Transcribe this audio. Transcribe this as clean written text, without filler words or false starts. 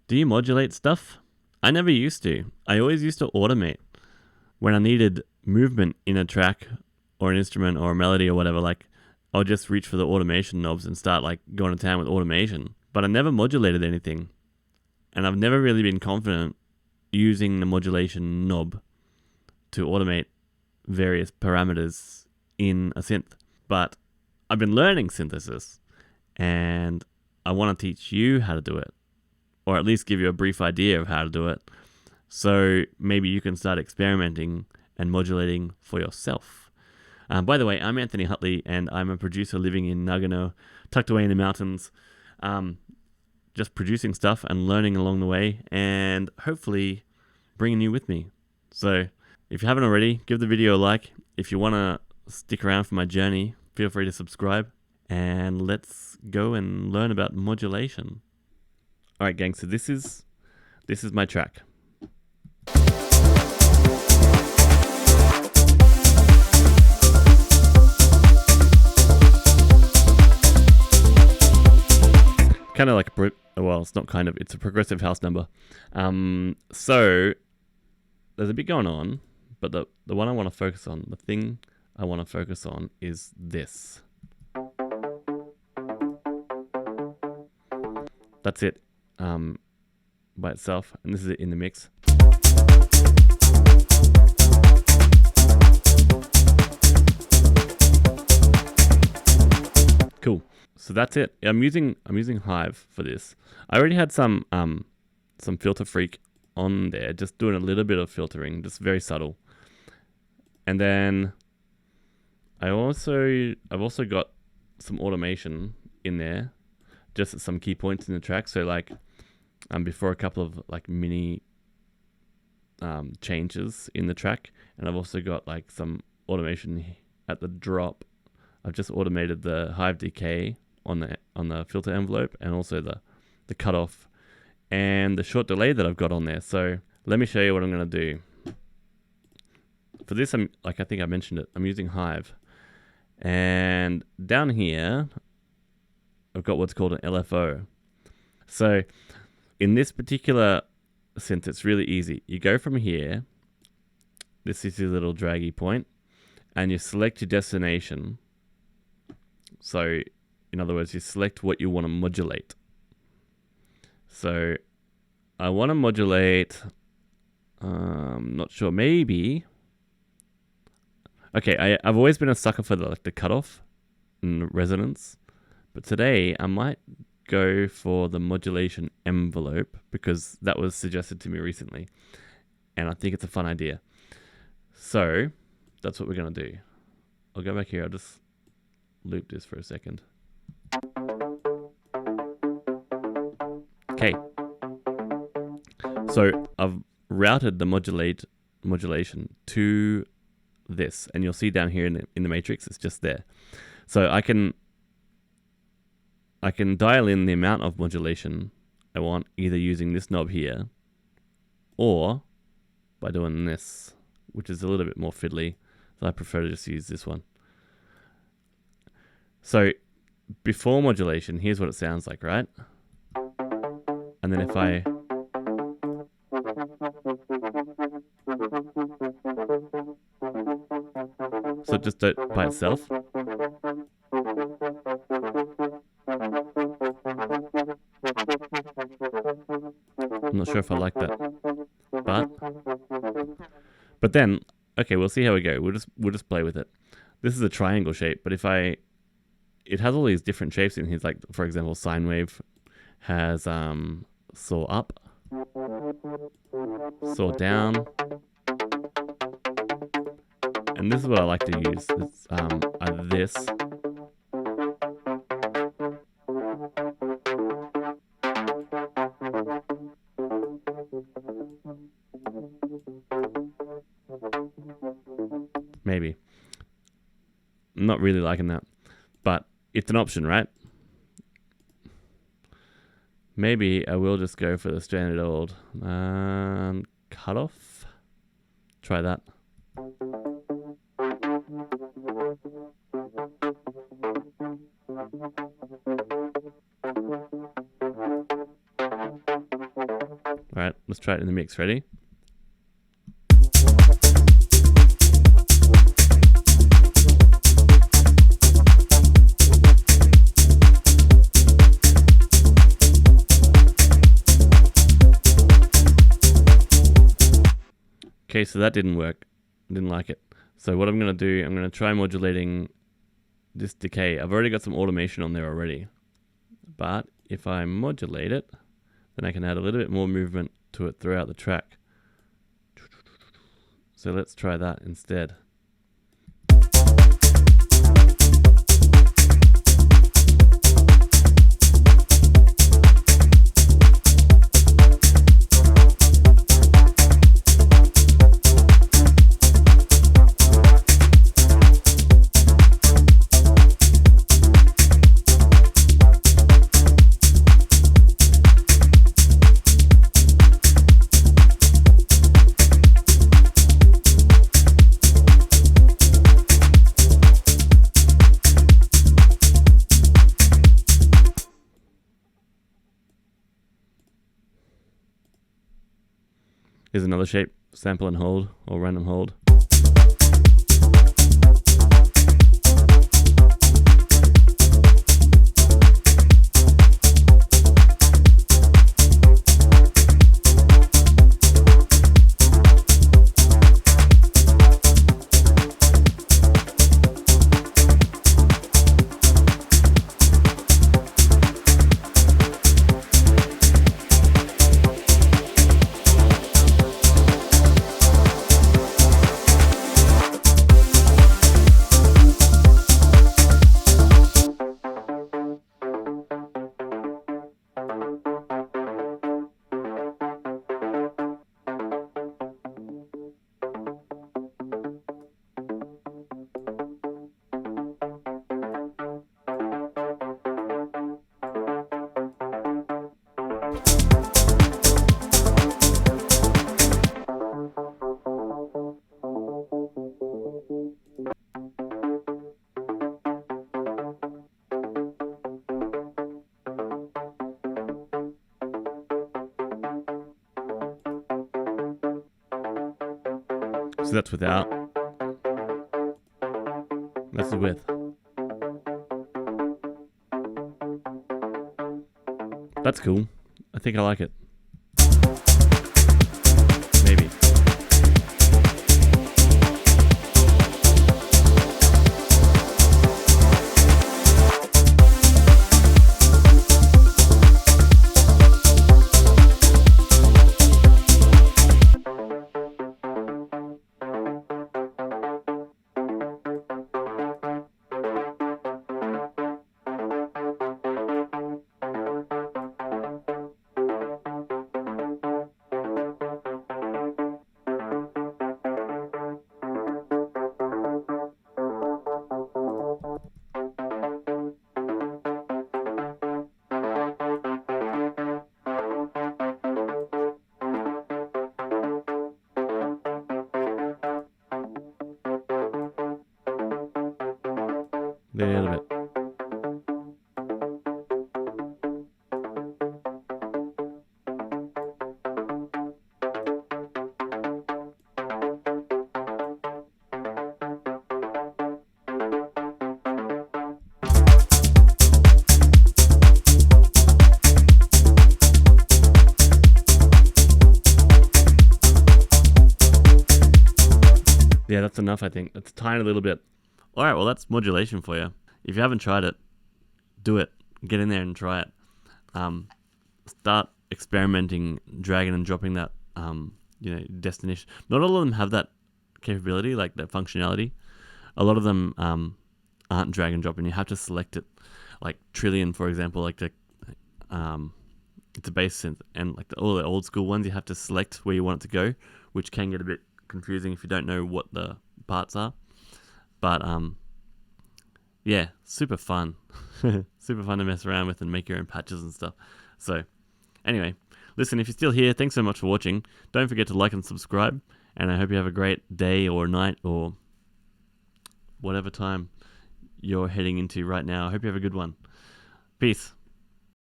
Do you modulate stuff? I never used to. I always used to automate. When I needed movement in a track or an instrument or a melody or whatever, like I'll just reach for the automation knobs and start like going to town with automation. But I never modulated anything. And I've never really been confident using the modulation knob to automate various parameters in a synth. But I've been learning synthesis and I want to teach you how to do it, or at least give you a brief idea of how to do it. So maybe you can start experimenting and modulating for yourself. By the way, I'm Anthony Hutley, and I'm a producer living in Nagano, tucked away in the mountains, just producing stuff and learning along the way, and hopefully bringing you with me. So if you haven't already, give the video a like. If you want to stick around for my journey, feel free to subscribe, and let's go and learn about modulation. All right, gang, so this is my track. Kind of like it's not kind of, it's a progressive house number. So there's a bit going on, but the one I want to focus on, the thing I want to focus on is this. That's it by itself, and this is it in the mix. Cool. So that's it. I'm using Hive for this. I already had some Filter Freak on there, just doing a little bit of filtering, just very subtle. And then I've also got some automation in there, just at some key points in the track. So like before a couple of like mini changes in the track, and I've also got like some automation at the drop. I've just automated the Hive decay on the filter envelope, and also the cutoff and the short delay that I've got on there. So let me show you what I'm going to do. For this, I think I mentioned it, I'm using Hive. And down here, I've got what's called an LFO. So in this particular synth, it's really easy. You go from here, this is your little draggy point, and you select your destination. So in other words, you select what you want to modulate. So I want to modulate, not sure, maybe. Okay, I've always been a sucker for the cutoff and resonance, but today I might go for the modulation envelope because that was suggested to me recently, and I think it's a fun idea. So that's what we're going to do. I'll go back here, I'll just loop this for a second. Okay. So I've routed the modulation to this, and you'll see down here in the matrix, it's just there. So I can dial in the amount of modulation I want, either using this knob here or by doing this, which is a little bit more fiddly. So I prefer to just use this one. So before modulation, here's what it sounds like, right? And then if I just do it by itself. I'm not sure if I like that, but then okay, we'll see how we go. We'll just play with it. This is a triangle shape, but it has all these different shapes in here. Like for example, sine wave has saw up, saw down, and this is what I like to use. It's either this maybe. I'm not really liking that, but it's an option, right? Maybe I will just go for the standard old cutoff. Try that. Alright, let's try it in the mix. Ready? Okay, so that didn't work. I didn't like it. So what I'm going to do, I'm going to try modulating this decay. I've already got some automation on there already. But if I modulate it, then I can add a little bit more movement to it throughout the track. So let's try that instead. Here's another shape, sample and hold, or random hold. So that's without. That's the width. That's cool. I think I like it. Maybe. There, a little bit. Yeah, that's enough, I think. That's a tiny little bit. All right, well, that's modulation for you. If you haven't tried it, do it. Get in there and try it. Start experimenting, dragging and dropping that, destination. Not all of them have that capability, like that functionality. A lot of them aren't drag and drop, and you have to select it. Like Trillion, for example, like it's a bass synth, and like all the old school ones, you have to select where you want it to go, which can get a bit confusing if you don't know what the parts are. But yeah, super fun. Super fun to mess around with and make your own patches and stuff. So anyway, listen, if you're still here, thanks so much for watching. Don't forget to like and subscribe, and I hope you have a great day or night or whatever time you're heading into right now. I hope you have a good one. Peace.